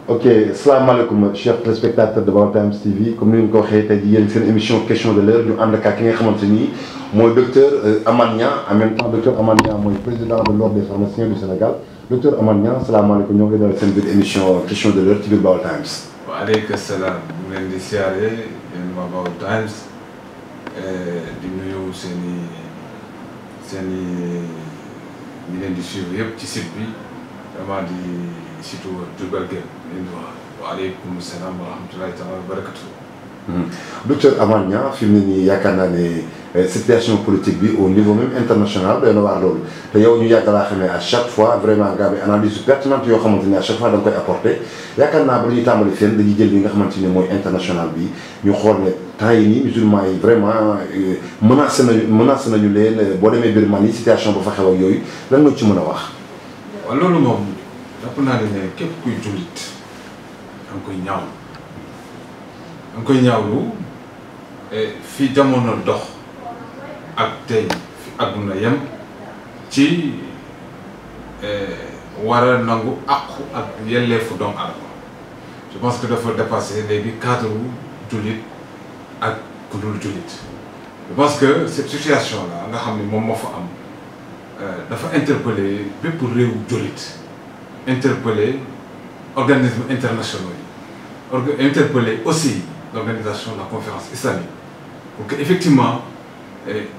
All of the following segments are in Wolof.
ok salaamaaleykum chers téléspectateurs de Baol Times TV comme ni ñu ko waxee tey jii yéen seen émission question de l'heure ñu ànd ak ki nga xamante ni mooy docteur Amane Niang en même temps docteur Amane Niang mooy président de l'ordre des pharmaciens du Sénégal docteur Amane Niang salaamaaleykum ñoo ngi lay dalal seen biir émission question de l'heure ci biir Baol Times. waaleykum salaam ñu leen di siyaare yéen waa Baol Times di nuyu seen ñi leen di suivre yëpp ci site bi vraiment di surtout Diourbel Gueye leen di wax waaleykum salaam wa rahmatulahi taala wa barakatu. docteur Amane Niang fi mu ne nii yaakaar naa ne situation politique bi au niveau même international doy na waar loolu te yow ñu yàgg laa xamee à chaque fois vraiment nga bi analyse pertinente yoo xamante ni à chaque fois da nga koy apporter yaakaar naa ba ñuy tàmbali fenn dañuy jël li nga xamante ni mooy international bi ñu xool ne temps yi nii musulmans yi vraiment menacé nañu leen boo demee Birmanie situation ba fa xew ak yooyu lan nga ci mën a wax. waaw loolu moom jàpp naa ne képp kuy jullit da nga koy ñaawlu fi jamono dox ak tey fi àdduna yem ci war a nangu àqu ak yelleefu doomu aadama je pense que dafa dépassé léegi cadre jullit ak ku dul jullit je pense que cette situation là nga xam ne moom moo fa am dafa interpeller bépp réew jullit interpeller organismes internationaux yi interpeller aussi l'organisation de la conférence islamique pour que effectivement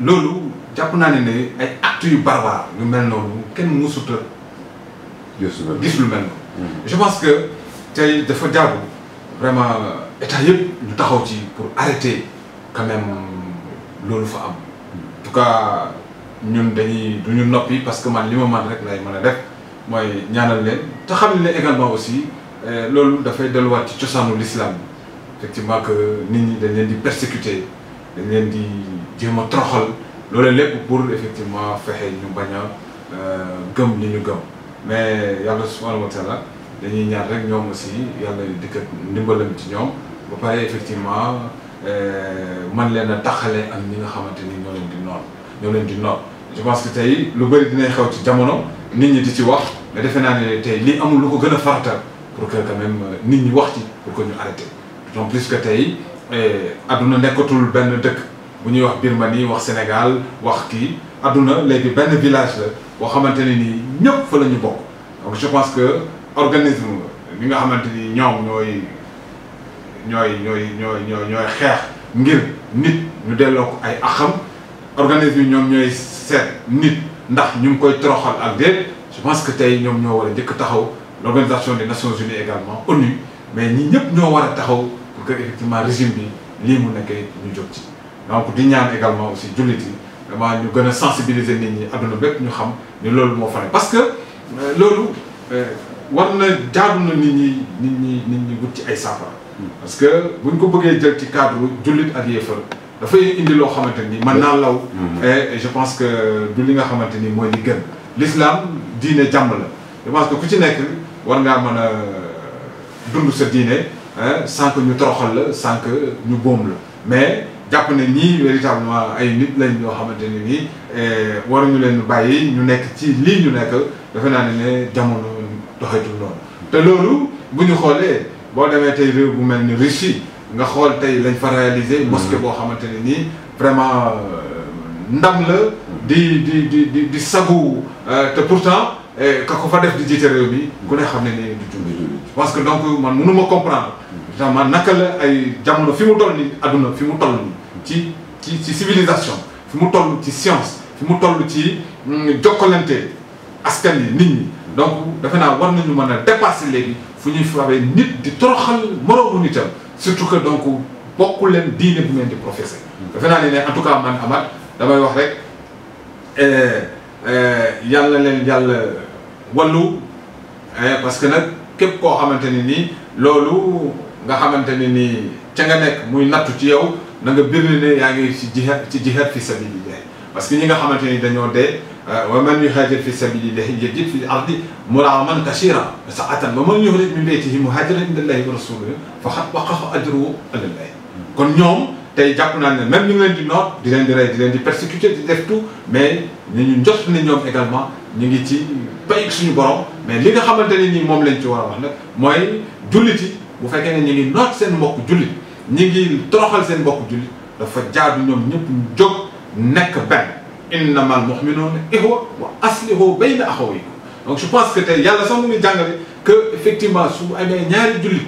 loolu jàpp naa ne ay actes yu barbare yu mel noonu kenn mësut a gis lu mel noonu. je pense que tey dafa jaabu vraiment état yëpp ñu taxaw ci pour arrêter quand même loolu fa am en tout cas ñun duñu noppi parce que man li ma man rek lay mën a def mooy ñaanal leen te xam ne également aussi loolu dafay delluwaat ci cosaanu l'islam effectivement que nit ñi dañ leen di persécuter dañ leen di jéem a toroxal loolu lépp pour effectivement fexe ñu bañ a gëm li ñu gëm mais yàlla subhanahu wa taala dañuy ñaan rek ñoom aussi yàlla dikkat ndimbalam ci ñoom ba pare effectivement man leen a taxale ak ñi nga xamante ni ñoo leen di noor je pense que tey lu bëri dinañ xew ci jamono nit ñi di ci wax mais defe naa ne tey lii amul lu ko gën a farata pour que quand même nit ñi wax ci pour que ñu arrêté donc plus que tey adduna nekkatul benn dëkk bu ñuy wax Birmanie wax Sénégal wax kii adduna léegi benn village la boo xamante ne nii ñëpp fa la ñu bokk donc je pense que organisme bi nga xamante ni ñoom ñooy xeex ngir nit ñu delloo ko ay axam organisme yi ñoom ñooy seet nit ndax ñu ngi koy toroxal ak déet je pense que tey ñoom ñoo war a njëkk taxaw l'organisation des Nations Unies également ONU mais ñi ñëpp ñoo war a taxaw pour que effectivement régime bi lii mu nekkee ñu jóg ci donc di ñaan également aussi jullit yi vraiment ñu gën a sensibiliser nit ñi adduna bépp ñu xam ni loolu moo fa ne parce que loolu war na jaadu na nit ñi wut ci ay saafara parce que buñ ko bëggee jël ci cadre jullit ak yéefar dafay indi loo xamante ni mën naa law et je pense que du li nga xamante ni mooy li gën l'islam diine jàmm la je pense que ku ci nekk war ngaa mën a dund sa diine sans que ñu toroxal la sans que ñu boom la mais jàpp ne ñii véritablement ay nit lañ yoo xamante ne nii waruñu leen bàyyi ñu nekk ci lii ñu nekk defe naa ne jamono doxatul noonu te loolu bu ñu xoolee boo demee tey réew bu mel ni Russie nga xool tey lañ fa réaliser mosquée boo xamante ne nii vraiment ndam la di sagu te pourtant ka ko fa def di jiite réew bi ku ne xam ne nii du julli parce que donc man mënuma comprendre man naka la ay jamono fi mu toll ni adduna fi mu toll ni ci civilisation fi mu toll ci science fi mu toll ci jokkalante askan yi nit ñi donc defe naa war nañu mën a dépasser léegi fu ñuy fawee nit di toroxal moroomu nitam surtout que donc bokku leen diine bu ngeen di professé defe naa ne en tout cas man Amath damay wax rek yàlla leen yàlla wallu parce que nag képp koo xamante ni nii loolu nga xamante ni nii ca nga nekk muy nattu ci yow na nga birli ne yaa ngi ci jihad fi sabilillah parce que ñi nga xamante ni dañoo dee wa man yuhajir fi sabilillah yajid fi ardi muragaman kasira sa'atan wa man yuxrij min baytihi muhajiran ila llahi wa rasulihi faqad waqa'a ajruhu ala llah kon ñoom tey jàpp naa ne même ñu ngi leen di noot di leen di rey di leen di persécuter di def tout mais ñu njort ne ñoom également ñu ngi ci bay suñu borom mais li nga xamante ne nii moom lañ ci war a wax nag mooy jullit yi bu fekkee ne ñu ngi noot seen mbokk jullit ñu ngi toroxal seen mbokk jullit dafa jaadu ñoom ñëpp ñu jóg nekk benn innamal mu'minuuna ixwa wa aslihu bayna axawaykum donc je pense que tey yàlla sax mu ngi jàngale que effectivement su amee ñaari jullit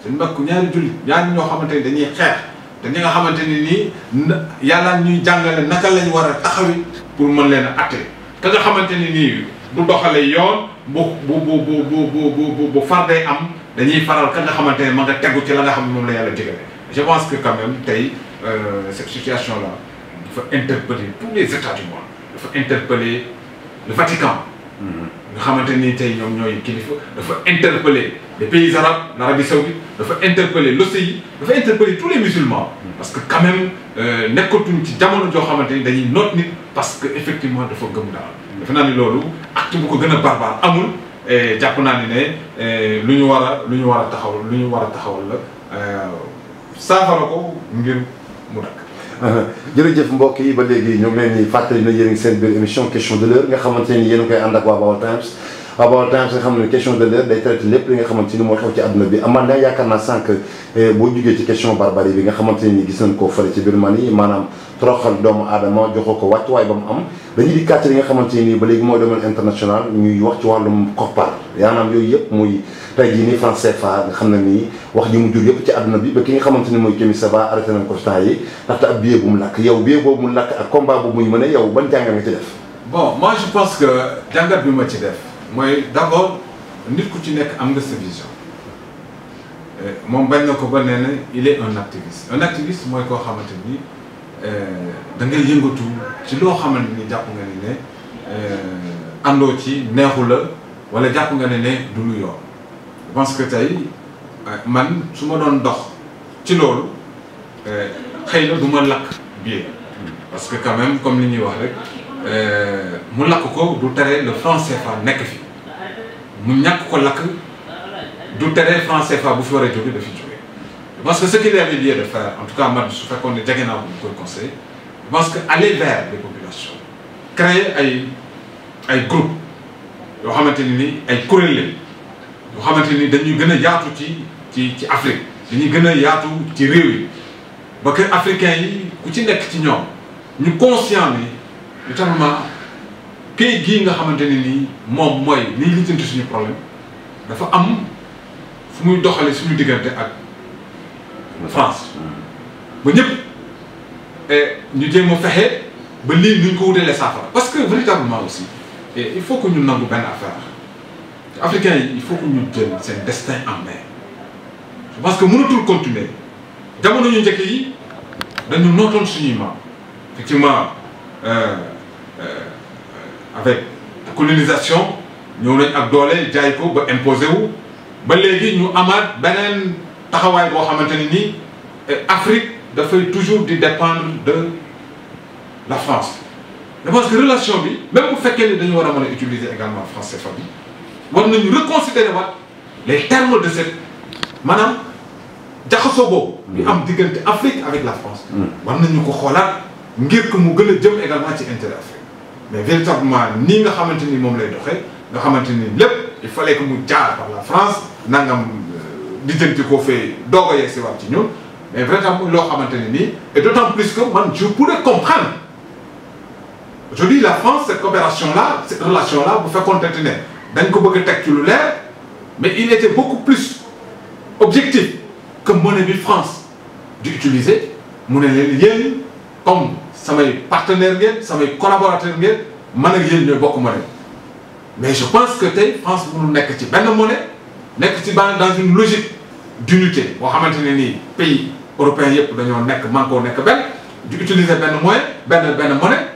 suñu mbokk ñaari jullit ñaari ñoo xamante ni dañuy xeex te ñi nga xamante ni nii yàlla ñuy jàngale naka lañ war a taxawi pour mën leen a atte ka nga xamante ni nii bu doxalee yoon bu far day am dañuy faral ka nga xamante ne ma nga tegu ci la nga xam ne moom la yàlla digale je pense que quand même tey cette situation là dafa interpeller tous les États du monde dafa interpeller le Vatican nga xamante ni tey ñoom ñooy kilifa dafa interpeller les pays arabes l'Arabie saoudite dafa interpeller l'OCI dafa interpeller tous les musulmans parce que quand même nekkatuñ ci jamono joo xamante ni dañuy noot nit parce que effectivement dafa gëm daal defe naa ni loolu acte bu ko gën a barbare amul jàpp naa ni ne lu ñu war a taxawal la saafara ko ngir mu dakk jërëjëf mbokk yi ba léegi ñoo ngi leen di fàttali na yéen a ngi seen biir émission question de l'heure nga xamante ni yéen a koy ànd ak waa Baol Times waa Baol Times nga xam ne question de l'heure day traité lépp li nga xamante ni moo xew ci àdduna bi amaan na yaakaar naa sànq boo jugee ci question barbarie bi nga xamante ni gis nañ koo fële ci Birmanie maanaam toroxal doomu aadama joxoo ko wàccuwaay ba mu am dañuy di kàcc li nga xamante ni ba léegi mooy domaine international ñuy wax ci wàllum koppar yaanaam yooyu yëpp muy tey jii nii franc CFA nga xam ne nii wax ji mu jur yëpp ci àdduna bi ba ki nga xamante ni mooy Kémi Séba arrêté nañ ko temps yi ndaxte ab billet bu mu lakk yow billet boobu mu lakk ak combat boobu muy mën a yow ban jàngat nga ci def. bon moi je pense que jàngat bi ma ci def mooy d'abord nit ku ci nekk am nga sa vision moom bañ na ko ba nee na il est un activiste mooy koo xamante ni da ngay yëngatu ci loo xamante ni jàpp nga ne àndoo ci neexu la wala jàpp nga ne du lu yoon je pense que tey man su ma doon dox ci loolu xëy na du ma lakk billet parce que quand même comme li ñuy wax rek mu lakk ko du tere le franc CFA nekk fi mu ñàkk ko lakk du tere franc CFA bu fi war a jóge dafi jóge je pense que ce qu'il avait lieu de faire en tout cas man su fekkoon ne jege naa bu ñu koy conseil je pense que aller vers les populations créer ay groupe yoo xamante ni ay kuréel lañ yoo xamante ni dañuy gën a yaatu ci Afrique dañuy gën a yaatu ci réew yi ba que africains yi ku ci nekk ci ñoom ñu conscient ni notamment kayit gii nga xamante ne nii moom mooy liy lijjanti suñu problème dafa am fu muy doxale suñu diggante ak France ba ñëpp ñu jéem a fexe ba lii nuñ ko wutalee saafara parce que véritablement aussi il faut que ñu nangu benn affaire africains yi il faut que ñu jël seen destin en main je pense que mënatul continuer jamono ñu njëkk yi dañu nootoon suñuy maam effectivement avec la colonisation ñëw nañ ak doole jaay ko ba imposé wu ba léegi ñu amaat beneen taxawaay boo xamante ne nii Afrique dafay toujours di dépendre de la France je pense que relation bi même bu fekkee ni dañu war a mën a utiliser également franc CFA bi war nañu reconsidérer waat les termes de cette maanaam jaxasoo boobu bi am diggante Afrique avec la France war nañu ko xoolaat ngir que mu gën a jëm également ci intérêt Afrique mais véritablement nii nga xamante ni moom lay doxee nga xamante ni lépp il fallait que mu jaar par la France nangam lijjanti ko fee doog a yegg si waat ci ñun mais véritablement loo xamante ne nii et d'autant plus que man je pourrais comprendre aujourd'hui la France cette coopération là cette relation là bu fekkoon ne dañ ko bëgg a teg ci lu leer mais il était beaucoup plus objectif que monnaie bi France di utiliser mu ne leen yéen comme samay partenaires ngeen samay collaborateurs ngeen man ak yéen ñooy bokk monnaie mais je pense que tey France mënul nekk ci benn monnaie nekk ci dans une logique d'unité boo xamante ne nii pays européens yëpp dañoo nekk man koo nekk benn di utiliser benn moyen benn monnaie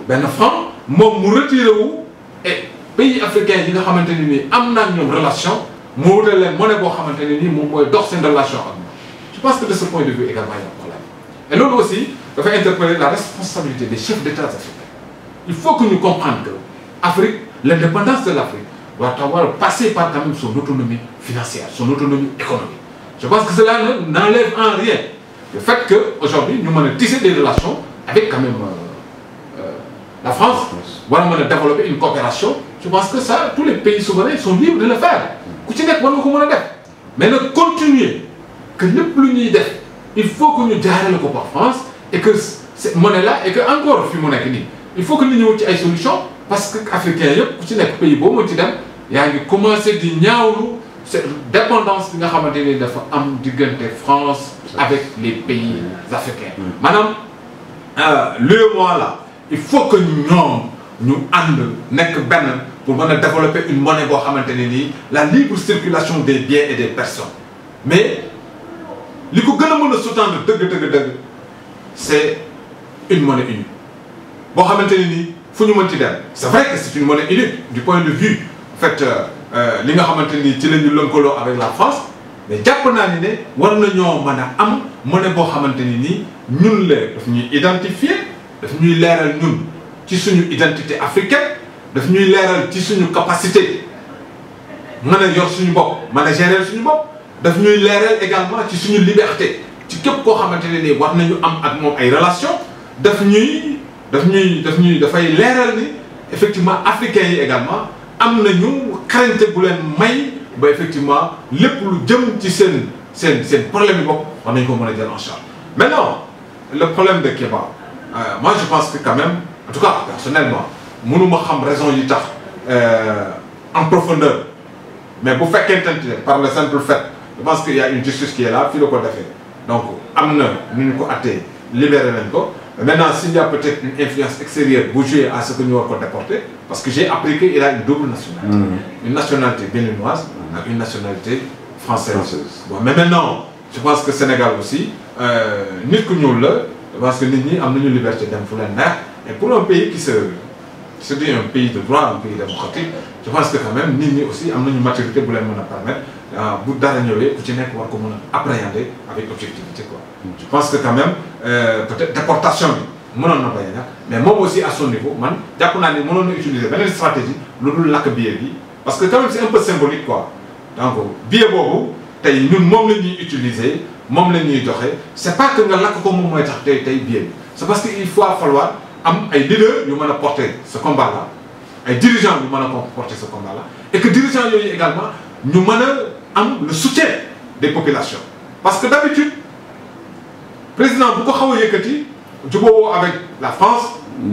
benn franc moom mu retiré wu et pays africains yi nga xamante ne nii am naa ñoom relation mu wutale leen monnaie boo xamante ne nii moom mooy dox seen relation ak moom je pense que de ce point de vue également il y a problème et loolu aussi dafay interpeller la responsabilité des chefs d'État africains il faut que ñu comprendre que Afrique l'indépendance de l'Afrique doit avoir passé par quand même son autonomie financière son autonomie économique je pense que cela n'enlève en rien le fait que aujourd'hui ñu mën a tisser des relations avec quand même la France war na mën a développer une coopération je pense que ça tous les pays souverains sont libres de le faire ku ci nekk war nga ko mën a def mais nag continuer que lépp lu ñuy def il faut que ñu jaarale ko par France et que cette monnaie là et que encore fi mu nekk nii il faut que ñu ñëw ci ay solutions parce que africains yëpp ku ci nekk pays boo mën ci dem yaa ngi commencé di ñaawlu cette dépendance bi nga xamante ni dafa am diggante France avec les pays africains maanaam l'UEMOA là il faut que ñoom ñu ànd nekk benn pour mën a développer une monnaie boo xamante ne nii la libre circulation des biens et des personnes mais li ko gën a mën a sous-tendre dëgg c'est une monnaie unique boo xamante ne nii fu ñu mën ci dem c'est vrai que c'est une monnaie unique du point de vue en fait li nga xamante ni ci la ñu lëkkaloo avec la France mais jàpp naa ni ne war nañoo mën a am monnaie boo xamante ni nii ñun la daf ñuy identifier daf ñuy leeral ñun ci suñu identité africaine daf ñuy leeral ci suñu capacité mën a yor suñu bopp mën a gérer suñu bopp daf ñuy leeral également ci suñu liberté ci képp koo xamante ne nii war nañu am ak moom ay relations dafay leeral ni effectivement africains yi également am nañu xarañte bu leen may ba effectivement lépp lu jëm ci seen problème yi bopp war nañu ko mën a jël en charge. Maintenant le problème de Kéba moi je pense que quand même en tout cas personnellement mënuma xam raison yi tax en profondeur mais bu fekkente ne par le simple fait je pense qu'il y a une justice qui est là fii la ko defee donc am na nu ñu ko attee libéré nañ ko. Maintenant, s'il y a peut-être une influence extérieure pour jouer à ce que nous avons déporté, parce que j'ai appris qu'il a une double nationalité. Une nationalité béninoise et une nationalité française. Bon, mais maintenant, je pense que le Sénégal aussi, nous parce que nous avons une liberté d'influence. Et pour un pays qui se dit un pays de droit, un pays démocratique, je pense que quand même, nous aussi avons une maturité pour nous permettre bu dara ñëwee ku ci nekk war ko mën a appréhender avec objectivité quoi. Je pense que quand même peut-être déportation bi mënoon na bañ a mais moom aussi à son niveau man jàpp naa ne mënoon na utiliser beneen stratégie lu dul lakk billet bi parce que quand même c'est un peu symbolique quoi. Donc billet boobu tey ñun moom la ñuy utiliser moom la ñuy joxe c'est pas que nga lakk ko moom mooy tax tey billet bi c'est parce que il faut falloir am ay leaders yu mën a porter ce combat là ay dirigeants yu mën a porter ce combat là et que dirigeants yooyu également ñu mën a am le soutien des populations parce que d'habitude président bu ko xaw a yëkkati jubóo avec la France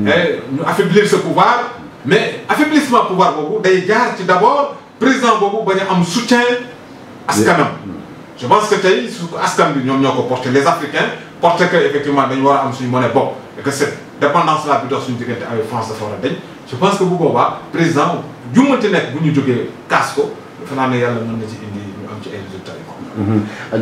et ñu affaiblir ce pouvoir mais affaiblissement pouvoir boobu day jaar ci d'abord président boobu bañ a am soutien askanam je pense que tey su askan bi ñoom ñoo ko porté les Africains porté que effectivement dañu war a am suñu monnaie bopp et que cette dépendance là bi dox suñu diggante avec France dafa war a dañ je pense que bu boobaa président jumante nekk bu ñu jógee kaas ko defe naa ne yàlla mën na ci indi ñu am ci ay résultats yi.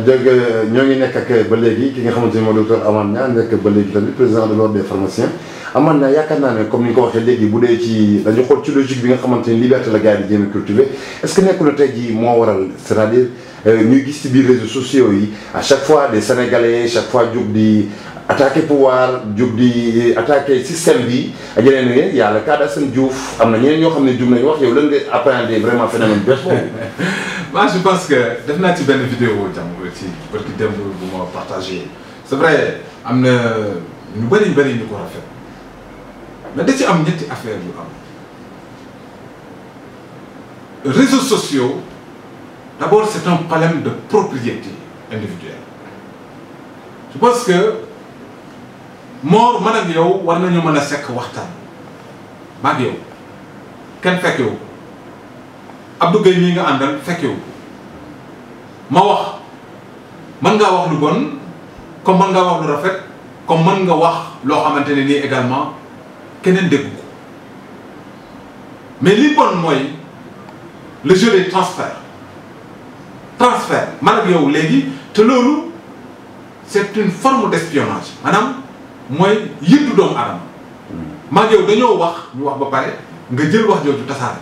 dégg ñoo ngi nekk ak ba léegi ki nga xamante ni mooy docteur Amane Niang nekk ba léegi tamit président de l'ordre des pharmaciens Amane Niang yaakaar naa ne comme ni nga ko waxee léegi bu dee ci dañu xool ci logique bi nga xamante ni liberté la gars yi di jéem a cultiver est-ce que nekkul na tey jii moo waral c'est-à-dire ñuy gis ci biir réseaux sociaux yi à chaque fois des Sénégalais chaque fois jóg di attaquer pouvoir jóg di attaquer système bi ak yeneen yi y a le cas d'Assane Diouf am na ñeneen ñoo xam ne jug nañu wax yow lan nga appréhender vraiment phénomène bés boobu. moi je pense que def naa ci benn vidéo jàmm ci barki démb bu ma partagé c'est vrai am na ñu bëri ñu ko rafet mais da ci am ñetti affaire yu am réseaux sociaux d'abord c'est un problème de propriété individuelle je pense que Mor man ak yow war nañu mën a sekk waxtaan ma ak yow kenn fekkewu Abdou Gueye mii nga àndal fekkewu ma wax mën ngaa wax lu bon comme mën ngaa wax lu rafet comme mën nga wax loo xamante ne nii également keneen déggu ko mais li bon mooy le jeu des transferts man ak yow léegi te loolu c'est une forme d'espionnage maanaam mooy yëddu doomu aadama maa ngi yow dañoo wax ñu wax ba pare nga jël wax jooju tasaare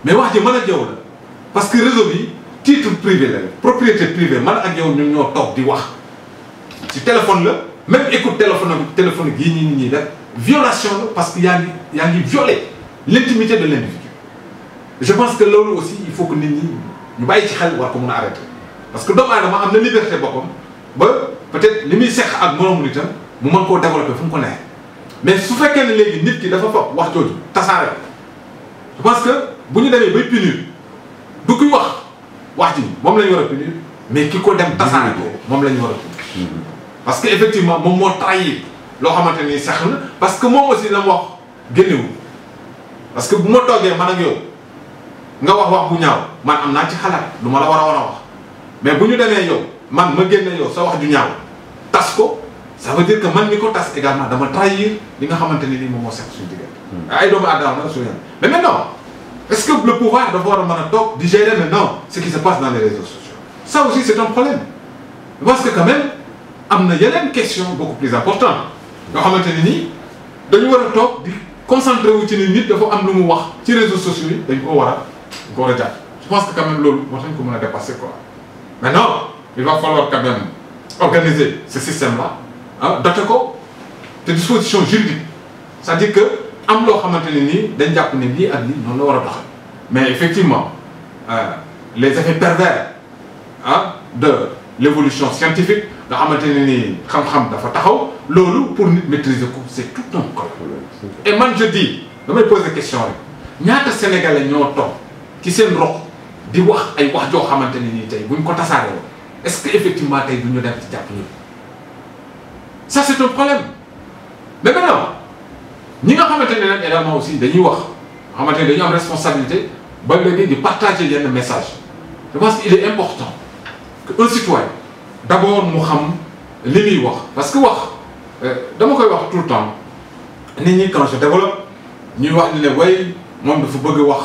mais wax ji man ak yow la parce que réseau bi titre privé la propriété privée man ak yow ñun ñoo toog di wax ci téléphone la même écoute téléphone gii ñi def violation la parce que yaa ngi violer l'intimité de l'individu je pense que loolu aussi il faut que nit ñi ñu bàyyi ci xel war ko mën a arrêter parce que doomu aadama am na liberté boppam ba peut-être li muy seq ak moroomu nitam mu mën koo développer fu mu ko neexee mais su fekkee ne léegi nit ki dafa foog wax jooju tasaare je pense que bu ñu demee bay punir du kuy wax ji moom la ñu war a punir mais ki ko dem tasaare ko moom la ñu war a punir parce que effectivement moom moo trahir loo xamante ni sax na parce que moom aussi la mu wax génnewul parce que bu ma toogee man ak yow nga wax bu ñaaw man am naa ci xalaat lu ma la war a wax mais bu ñu demee yow man ma génne yow sa wax ju ñaaw tas ko ça veut dire que man mi ko tas également dama trahir li nga xamante ni nii moom moo seq suñu diggante. ay doomu aadama la suñu mais maintenant est-ce que le pouvoir dafa war a mën a toog di gérer maintenant ce qui se passe dans les réseaux sociaux ça aussi c'est un problème parce que quand même am na yeneen question beaucoup plus importante yoo xamante ni nii dañu war a toog di concentré wu ci ni nit dafa am lu mu wax ci réseaux sociaux yi dañ ko war a jàpp je pense que quand même loolu war nañ ko mën a dépasser quoi maintenant il va falloir quand même organiser ce système là ah doté ko de dispositions juridiques c'est-à-dire que am loo xamante ne nii dañ jàpp ne lii ak lii noonu la war a doxal mais effectivement les effets pervers de l'évolution scientifique nga xamante ne nii xam-xam dafa taxaw loolu pour nit maîtriser ko c'est tout un problème et man je dis damay poser question rek ñaata sénégalais ñoo toog ci seen rox di wax ay wax joo xamante ne nii tey buñ ko tasaare woon est-ce que effectivement tey du ñu dem ci jàpp ñëpp ça c'est un problème mais maintenant ñi nga xamante ne nag également aussi dañuy wax xamante ne dañu am responsabilité ba léegi di partager yenn message je pense qu'il est important que un citoyen d'abord mu xam li muy wax parce que wax dama koy wax tout le temps nit ñi quand je développe ñuy wax ni ne way moom dafa bëgg wax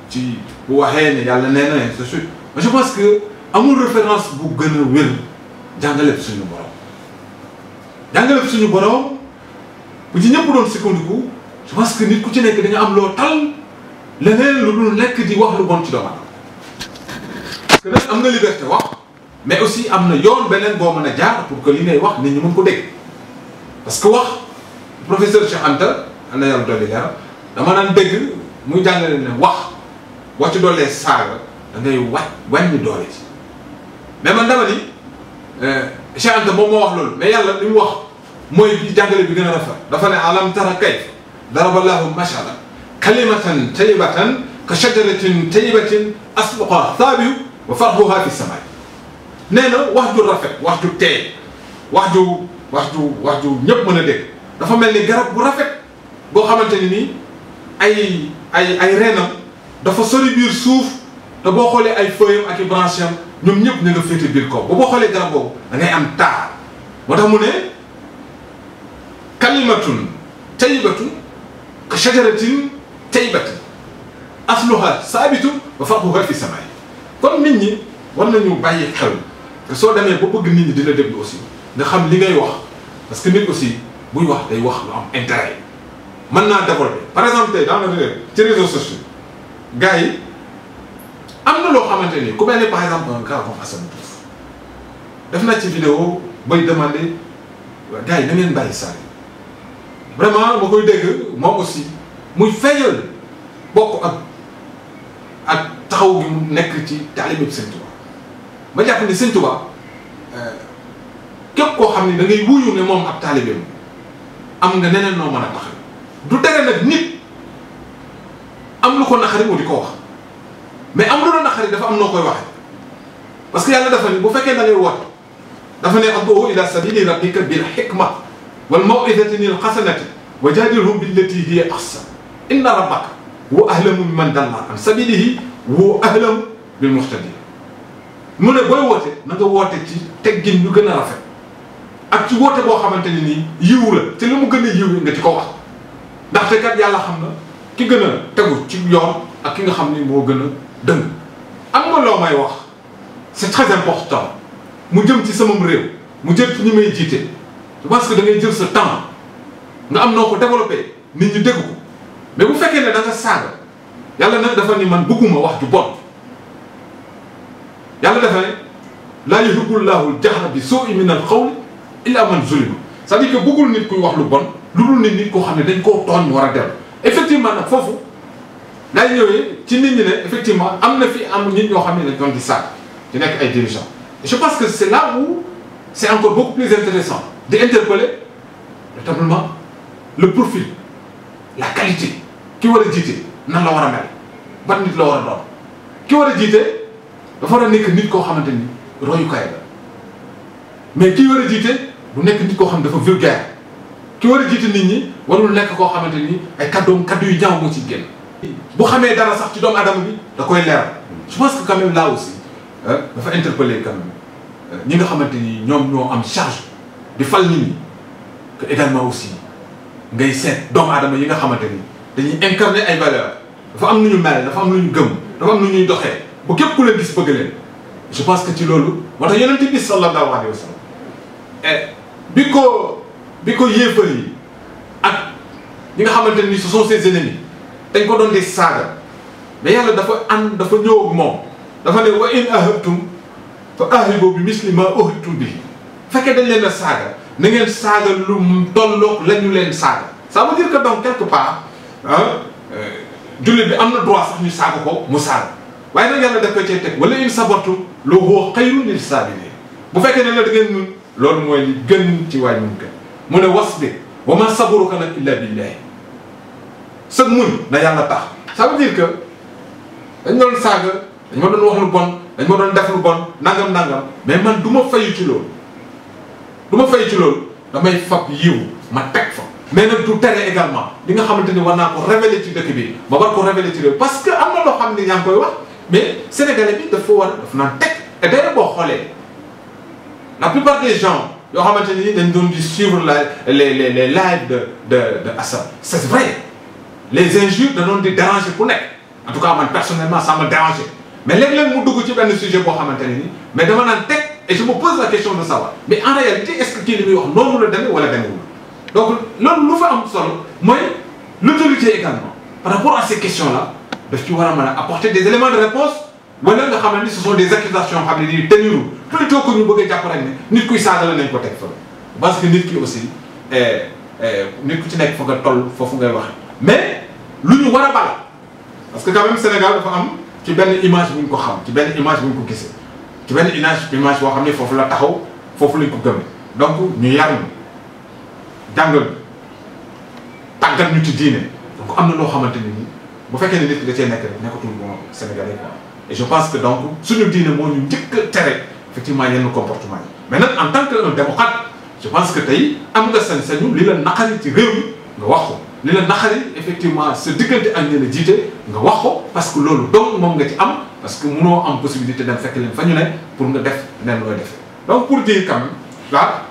ci bu waxee ne yàlla nee na ainsi de suite mais je pense que amul référence bu gën a wér jàngale suñu borom jàngale suñu borom bu ci ñëpp doon sukkandiku je pense que nit ku ci nekk da nga am loo tal leneen lu dul nekk di wax lu bon ci doomu parce que nag am nga liberté wax mais aussi am na yoon beneen boo mën a jaar pour que li ngay wax nit ñi mën ko dégg parce que wax professeur Cheikh Anta am na yàlla dolli leer dama naan dégg muy jàngale ne wax ci doolee saaga da ngay wàññi doole ci mais man dama ni Cheikh Anta moom moo wax loolu mais yàlla li mu wax mooy bi jàngale bi gën a rafet dafa ne alam tara kayfa daraba Allahu mashalan kalimatan tayyibatan ka shajaratin tayyibatin asluha thabitu wa far'uha fi samai nee na wax ju rafet wax ju teey wax ju ñëpp mën a dégg dafa mel ni garab bu rafet boo xamante ni nii ay reenam dafa sori biir suuf te boo xoolee ay feuilles ak i branches am ñoom ñëpp ñu nga féete biir kaw ba boo xoolee garab boobu da ngay am taar moo tax mu ne kalimatun tayyibatun ka shajaratin tayyibatin asluha saabitun wa far'uha fi samai kon nit ñi war nañu bàyyi xel te soo demee ba bëgg nit ñi dina déglu aussi nga xam li ngay wax parce que nit aussi buy wax day wax lu am intérêt mën naa développer par exemple tey dans le ci réseaux sociaux gars yi am na loo xamante ni ku mel ne par exemple un gars comme Assane Diouf def naa ci vidéo bay demander gars yi na ngeen bàyyi saa vraiment ma koy dégg moom aussi muy feeñal bokk ak taxaw gi mu nekk ci taalibe bi Sëñ Tuubaa ma jàpp ni Sëñ Tuubaa képp koo xam ne da ngay wuyu ne moom ab taalibeem am nga neneen noo mën a tax du tere nag nit am lu ko naqari mu di ko wax mais am lu la naqari dafa am noo koy waxee parce que yàlla dafa ni bu fekkee da ngay woote dafa ne ud'u ila sabili rabbika bil hikma wal maw'izati al hasanati wa jadilhum billati hiya ahsan inna rabbaka huwa ahlamu biman dalla an sabilihi wa ahlamu bil muhtadin mu ne booy woote na nga woote ci teggin yu gën a rafet ak ci woote boo xamante ni nii yiw la te li mu gën a yiw nga ci ko wax ndaxte kat yàlla xam na ki gën a tegu ci yoon ak ki nga xam ni moo gën a dëng am nga loo may wax c'est très important mu jëm ci samam réew mu jëm ci ñi may jiite je pense que da ngay jël sa temps nga am noo ko développé nit ñi dégg ko mais bu fekkee ne da nga saaga yàlla nag dafa ni man bëgguma wax ju bon yàlla dafa ne laa yuhibbu llaahu al-jahra bi suu'i min al-qawli illa man zulima c'est-à-dire que bëggul nit kuy wax lu bon lu dul nit koo xam ne dañ koo tooñ war a dellu effectivement nag foofu daay ñëwee ci nit ñi ne effectivement am na fi am nit ñoo xam ne dañ doon di saaga di nekk ay dirigeants et je pense que c'est là où c'est encore beaucoup plus intéressant di interpeller notamment le profil la qualité ki war a jiite nan la war a mel ban nit la war a doon ki war a jiite dafa war a nekk nit koo xamante ni royukaay la mais ki war a jiite du nekk nit koo xam dafa vulgaire ki war a jiite nit ñi warul nekk koo xamante ni ay kaddu yu ñaaw moo ci génn. bu xamee dara sax ci doomu adama bi da koy leeral je pense que quand même là aussi dafa interpeller quand même ñi nga xamante ni ñoom ñoo am charge di fal nit ñi que également aussi ngay seet doomu adama yi nga xamante ni dañuy incarner ay valeurs dafa am nu ñu mel dafa am lu ñu gëm dafa am nu ñuy doxee bu képp ku leen gis bëgg leen je pense que ci loolu moo tax yonent bi sallallahu alayhi wa sallam bi ko yéefar yi ak ñi nga xamante ni ce sont ses ennemis dañ ko doon di saaga mais yàlla dafa ñëw ak moom dafa ne wa in ahabtum fa ahibu bi misli ma uhibtum bi fekkee dañ leen a saaga na ngeen saaga lu tolloog la ñu leen saaga ça veut dire que donc quelque part jullit bi am na droit sax ñu saaga ko mu saaga waaye nag yàlla daf koy cee teg wala in sabartum la huwa xayrun lis saabiriin bu fekkee ne la da ngeen mun loolu mooy li gën ci waay mun gën mu ne wasbir wa ma sabruka nag illa billahi sëg muñ na yàlla tax ça veut dire que dañ doon saaga dañ ma doon wax lu bon dañ ma doon def lu bon nangam mais man du ma fayu ci loolu damay fab yiw ma teg fa mais nag du tere également li nga xamante ni war naa ko révéler ci dëkk bi ma war ko révéler ci réew parce que am na loo xam ne yaa ngi koy wax mais sénégalais bi dafa naan teg et d'ailleurs boo xoolee la plupart des gens yoo xamante ni dañ doon di suivre les lives de Assane c'est vrai les injures da doon di déranger ku nekk en tout cas man personnellement ça me dérangeait mais léeg-léeg mu dugg ci benn sujet boo xamante ne ni mais dama naan teg et je me pose la question de savoir mais en réalité est-ce que kii li muy wax noonu la demee wala demeewul donc loolu lu fa am solo mooy l'autorité également par rapport à ces questions-là daf ci war a mën a apporter des éléments de réponse wala nga xam ne ce sont des accusations xam ne nii tenirul plutôt que ñu bëgg a jàpp rek ne nit kuy saaga la nañ ko teg fa parce que nit ki aussi nit ku ci nekk fa nga toll foofu ngay wax mais lu ñu war a bala parce que quand même Sénégal dafa am ci benn image bu ñu ko xam ci benn image bu ñu ko gisee ci benn image boo xam ne foofu la taxaw foofu lañ ko gëmee donc ñu yar ñu jàngal tàggat ñu ci diine donc am na loo xamante ne nii bu fekkee ne nit ki da cee nekk rek nekkatul bon Sénégalais quoi et je pense que donc suñu diine moo ñu njëkk a tere effectivement yenn comportement yi mais nag en tant que un démocrate je pense que tey am nga sañ-sañu li la naqari ci réew mi nga wax ko li la naqari effectivement sa diggante ak ñi la jiite nga wax ko parce que loolu donc moom nga ci am parce que mënoo am possibilité dem fekk leen fa ñu ne pour nga def nen looy defee donc pour dire quand même là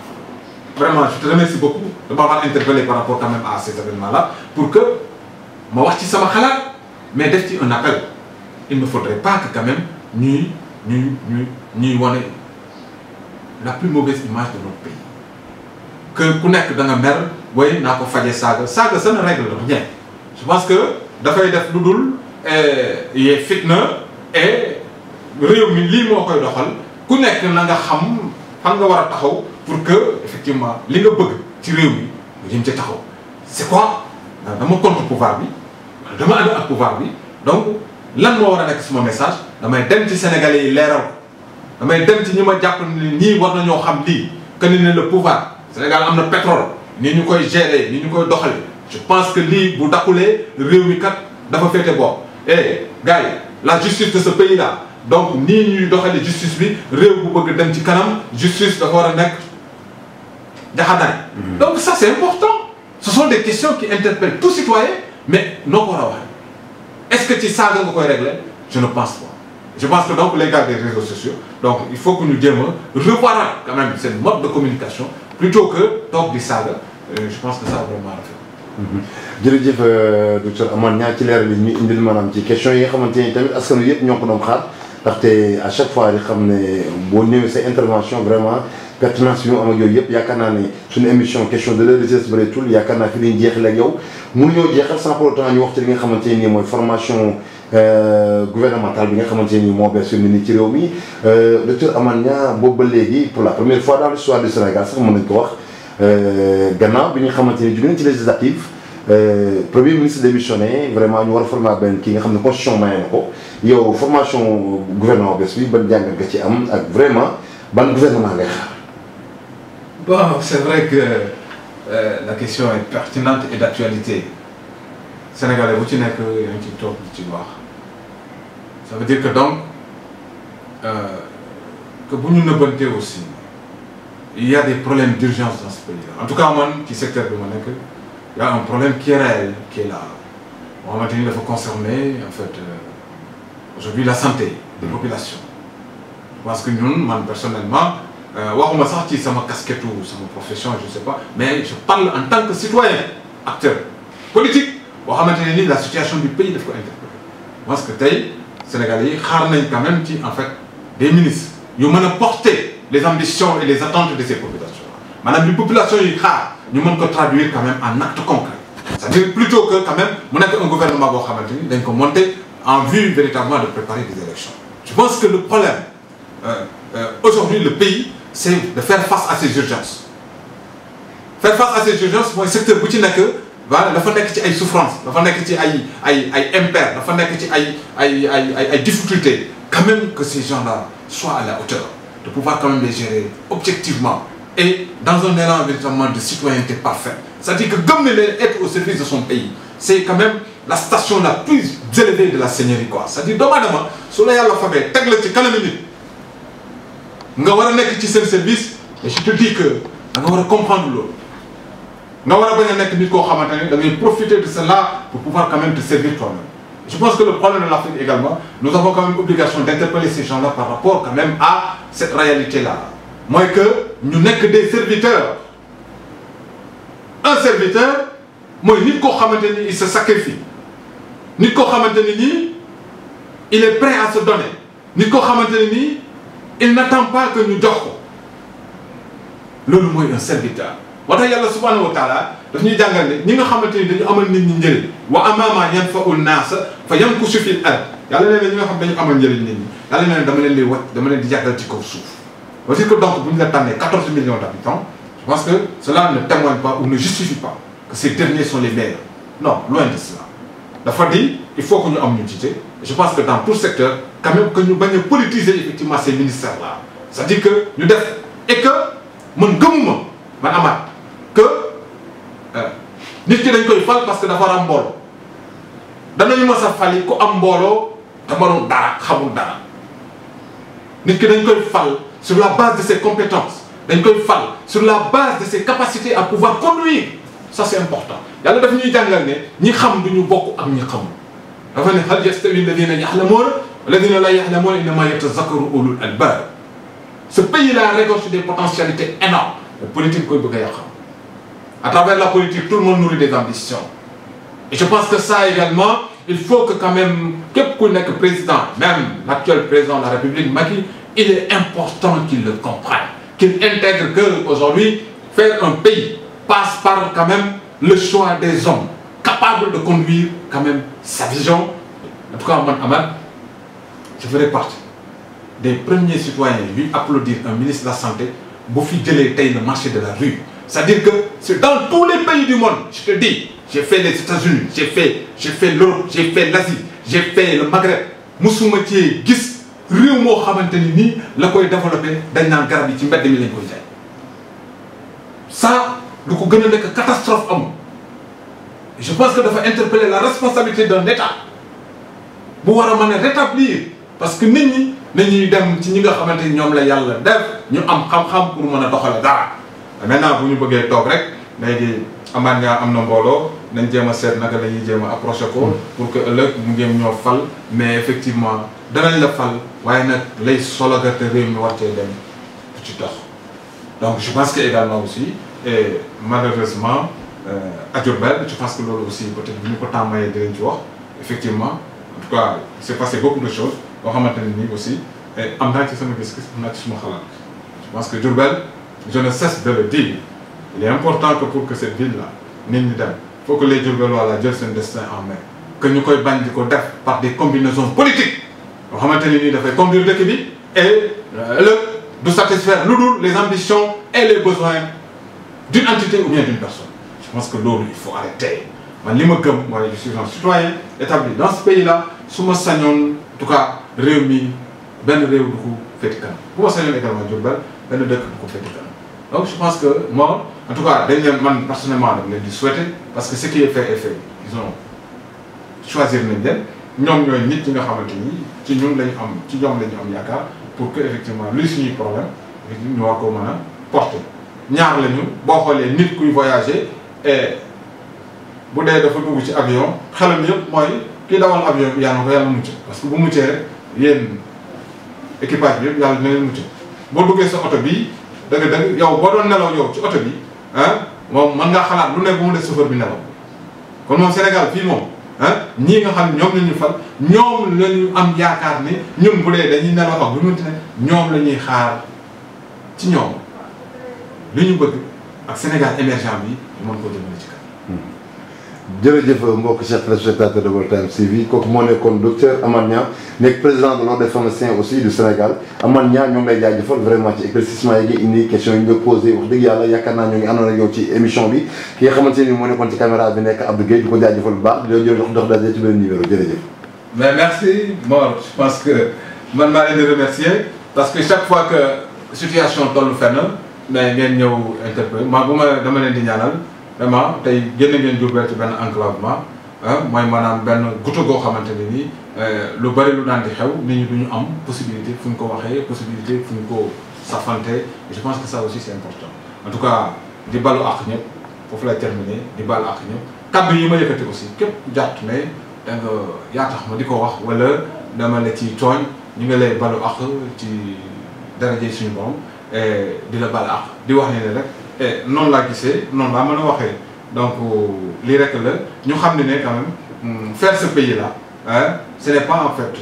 vraiment je te remercie beaucoup de m'avoir interpellé par rapport quand même à ces événements là pour que ma wax ci sama xalaat mais def ci un appel il ne faudrait pas que quand même ñuy wane la plus mauvaise image de notre pays que ku nekk da nga mer way naa ko faje saaga ça ne règle rien je pense que dafay def lu dul yee fitna et réew mi lii moo koy doxal ku nekk na nga xam fan nga war a taxaw pour que effectivement li nga bëgg ci réew mi nga jëm ci taxaw c'est quoi dama contre pouvoir bi dama ànd ak pouvoir bi donc lan moo war a nekk suma message damay dem ci sénégalais yi leeral ko damay dem ci ñi ma jàpp ne ñii war nañoo xam lii que ni ne le pouvoir Sénégal am na pétrole ni ñu koy gérer ni ñu koy doxale je pense que lii bu dakkulee réew mi kat dafa féete bopp gars yi la justice de ce pays là donc nii ñuy doxale justice bi réew bu bëgg dem ci kanam justice dafa war a nekk jaxanaay donc ça c'est important ce sont des questions qui interpellent tout citoyen mais noo ko war a waxee est-ce que ci saaga nga koy régler je ne pense pas je pense que donc les gars des réseaux sociaux donc il faut que ñu jéem a revoir quand même seen mode de communication plutôt que toog di saaga je pense que ça vraiment rafet. jërëjëf docteur Amane Niang ci leeral yi ñu indil maanaam ci question yi nga xamante ni tamit askan wi yëpp ñoo ko doon xaar ndaxte à chaque fois di xam ne boo ñëwee sa intervention vraiment pertinence bi mu am ak yooyu yëpp yaakaar naa ne suñu émission question de l'heure des bëreetul yaakaar naa fi lañ jeexale ak yow mënuñoo jeexal sans pour autant ñu wax ci li nga xamante ne nii mooy formation gouvernementale bi nga xamante ne nii moo bees fi mu ne nii ci réew mi docteur Amane Niang boobu ba léegi pour la première fois dans l'histoire du Sénégal sax mën nañu ko wax gannaaw bi nga xamante ni jóge nañ ci législative premier ministre démissionné vraiment ñu war a former benn kii nga xam ne constitution maye na ko yow formation gouvernement bees bi ban jàngat nga ci am ak vraiment ban gouvernement ngay xaar. bon c'est vrai que la question est pertinente et d'actualité. Sénégalais bu ci nekk yaa ngi ci toog ci wax ça veut dire que donc que bu ñu nëbbantee aussi il y a des problèmes d'urgence dans ce pays-là. En tout cas man ci secteur bi ma nekk il y a un problème qui est réel qui est là boo xamante ni dafa concerner en fait aujourd'hui la santé des populations. Parce que ñun man personnellement waxuma sax ci sama casquette ou sama profession je sais pas mais je parle en tant que citoyen acteur politique boo xamante ne ni la situation du pays daf ko interpellé parce que tey Sénégalais yi xaar nañ quand même ci en fait des ministres yu mën a porter les ambitions et les attentes de ces populations maanaam li population yi xaar ñu mën ko traduire quand même en acte concret c'est-à-dire plutôt que quand même mu nekk un gouvernement boo xamante ni dañ ko monter en vue véritablement de préparer des élections. Je pense que le problème aujourd'hui le pays c'est de faire face à ces urgences faire face à ces urgences mooy secteur bu ci nekk voilà dafa nekk ci ay souffrances dafa nekk ci ay impair dafa nekk ci ay difficultés quand même que ces gens-là soient à la hauteur de pouvoir quand même les gérer objectivement et dans un élan véritablement de citoyenneté parfaite c'est-à-dire que gëm na leen être au service de son pays c'est quand même la station la plus élevée de la seigneurie quoi c'est-à-dire doomu aadama su la yàlla fabee teg la ci kanam nit nga war a nekk ci seen service et je te dis que da nga war a comprendre loolu nga war a bañ a nekk nit koo xamante ne da ngay profiter de cela pour pouvoir quand même te servir toi-même. Je pense que le problème de l'Afrique également nous avons quand même obligation d'interpeller ces gens-là par rapport quand même à cette réalité-là mooy que ñu nekk des serviteurs un serviteur mooy nit koo xamante ni il se sacrifie nit koo xamante ne nii il est prêt à se donner nit koo xamante ne nii il n'attend pas que ñu jox ko loolu mooy un serviteur moo tax yàlla subhanahu wa taala daf ñuy jàngal ne ñi nga xamante ni dañu amal nit ñi njëriñ wa amama yanfa'u naasa fa yamkusu fil ard yàlla nee na ñi nga xam dañu amal njëriñ nit ñi yàlla nee na dama leen di wàcc dama leen di jàggal ci kaw suuf c'est-à-dire que donc bu ñu la tànnee 14 millions d'habitants je pense que cela ne témoigne pas ou ne justifie pas que ces derniers sont les meilleurs non loin de cela dafa di il faut que ñu am ñu jiite je pense que dans tout secteur quand même que ñu bañ a politiser effectivement ces ministères là c'est-à-dire que ñu def et que man gëmuma man amaat que nit ki dañ koy fal parce que dafa war a am mbooloo danañu mës a fali ku am mbooloo te mënul dara xamul dara nit ki dañ koy fal sur la base de ses compétences dañ koy fal sur la base de ses capacités à pouvoir conduire ça c'est important yàlla daf ñuy jàngal ne ñi xam du ñu bokk ak ñi xamul dafa ne hal yastawi alladhina ya'lamuna walladhina la ya'lamuna innama yatazakkaru ulul albab ce pays-là regorge des potentialités énormes la politique koy bëgg a yàq à travers la politique tout le monde nourrit des ambitions et je pense que ça également il faut que quand même képp ku nekk président même l'actuel président de la République Macky il est important qu'il le comprenne qu'il intègre que aujourd'hui faire un pays passe par quand même le choix des hommes capables de conduire quand même sa vision en tout cas man Amath je ferai partie des premiers citoyens lui applaudir un ministre de la santé bu fi jëlee tey le marché de la rue c'est-à-dire que c'est dans tous les pays du monde je te dis j'ai fait les États-Unis j'ai fait l'Europe j'ai fait l'Asie j'ai fait le Maghreb musuma ci gis réew moo xamante ni nii la koy développé dañ naan garab yi ci mbedd mi lañ koy jaay ça lu ko gën a nekk catastrophe amul je pense que dafa interpeller la responsabilité d'un État bu war a mën a rétablir parce que nit ñi nañuy dem ci ñi nga xamante ni ñoom la yàlla def ñu am xam-xam pour mën a doxale dara maintenant bu ñu bëggee toog rek léegi amaat nga am na mbooloo nañ jéem a seet naka la ñuy jéem a approché ko pour que ëllëg mu ngeen ñoo fal mais effectivement danañ la fal waaye nag lay sologate réew mi war cee dem ci dox donc je pense que également aussi et malheureusement à Diourbel je pense que loolu aussi peut-être bu ñu ko tàmmayee dinañ ci wax effectivement en tout cas il s'est passé beaucoup de choses boo xamante ne nii aussi am naa ci sama gis-gis am naa ci suma xalaat je pense que Diourbel je ne cesse de le dire il est important que pour que cette ville-là nit ñi dem il faut que les Diourbellois la jël seen destin en main que ñu koy bañ di ko def par des combinaisons politiques yoo xamante ne nii dafay conduire dëkk bi et ëllëg du satisfaire lu dul les ambitions et les besoins d'une entité ou bien d'une personne je pense que loolu il faut arrêter man li ma gëm mooy je suis un citoyen établi dans ce pays-là su ma sañoon en tout cas réew mi benn réew du ko féeti kanam bu ma sañoon également Diourbel benn dëkk du ko féeti kanam donc je pense que moi en tout cas dañ leen man personnellement dama leen di souhaiter parce que ce qui est fait est fait ils ont choisir nañ leen ñoom ñooy nit ñi nga xamante ni ci ñun lañu am ci ñoom la ñu am yaakaar pour que effectivement luy suñuy problème ñu war ko mën a porter ñaar lañu boo xoolee nit kuy voyager et bu dee dafa dugg ci avion xelam yëpp mooy kii dawal avion bi yàlla na ko yàlla mucc parce que bu muccee rek yéen équipage bi yëpp yàlla dina leen mucc boo duggee sa oto bii dëgg-dëgg yow boo doon nelaw yow ci oto bi ah moom mën ngaa xalaat lu ne bu mu def chauffeur bi nelaw kon moom Sénégal fii moom ah ñii nga xam ñoom la ñu fal ñoom la ñu am yaakaar ni ñun bu dee dañuy nelaw ak bu ñu ne ñoom la ñuy xaar ci ñoom li ñu bëgg ak Sénégal émergent bi ñu mën koo jëmale ci kanam. jërëjëf mbokk chers téléspectateurs de World Times TV kooku moo nekkoon docteur Amath Niang nekk président de l'ordre des pharmaciens aussi du Sénégal Amath Niang ñoo ngi lay jaajëfal vraiment ci éclaircissement yi nga indi question yi ñu la posé wax dëgg yàlla yaakaar naa ñoo ngi àndoon ak yow ci émission bi ki nga xamante ni moo nekkoon ci caméra bi nekk Abdou Gueye di ko jaajëfal bu baax di la jël dox daje ci benn numéro jërëjëf. mais merci Mor je pense que man maa leen di remercier parce que chaque fois que situation tollu fenn mais ngeen ñëw interpellé ma bu ma dama leen di ñaanal. vraiment tey génn ngeen Diourbel ci benn enclavement mooy maanaam benn goutte goo xamante ne nii lu bari lu daan di xew nit ñi du ñu am possibilité fu ñu ko waxee possibilité fu ñu ko safante et je pense que ça aussi c'est important en tout cas di balu àq ñëpp foofu lay terminer di balu àq ñëpp kaddu yi ma yëkkati aussi képp jàpp ne da nga yaa tax ma di ko wax wala dama la ci tooñ ñu ngi lay balu àq ci daraje suñu borom di la balu àq di wax ne rek. et noonu laa gisee noonu laa mën a waxee donc lii rek la ñu xam ne ne quand même faire ce pays là ce n'est pas en fait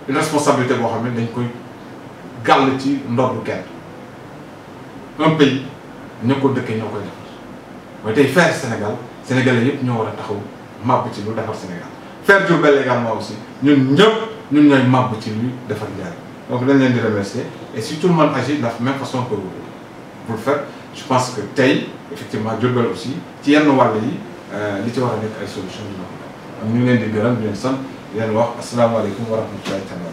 une responsabilité boo xam ne dañ koy gàll ci ndoddu kenn un pays ña ko dëkkee ñoo koy defar mooy tey faire Sénégal sénégalais yëpp ñoo war a taxaw màbb ci lu defar Sénégal faire Diourbel également aussi ñun ñëpp ñun ñooy màbb ci luy defar njariñ donc dañ leen di remercier et si tout le monde agit de la même façon que vous le faites je pense que tey effectivement Diourbel aussi ci yenn wàll yi li ci war a nekk ay solutions yu ñu ngi leen di gërëm di leen sant di leen wax asalaamaaleykum wa rahmatullahi taala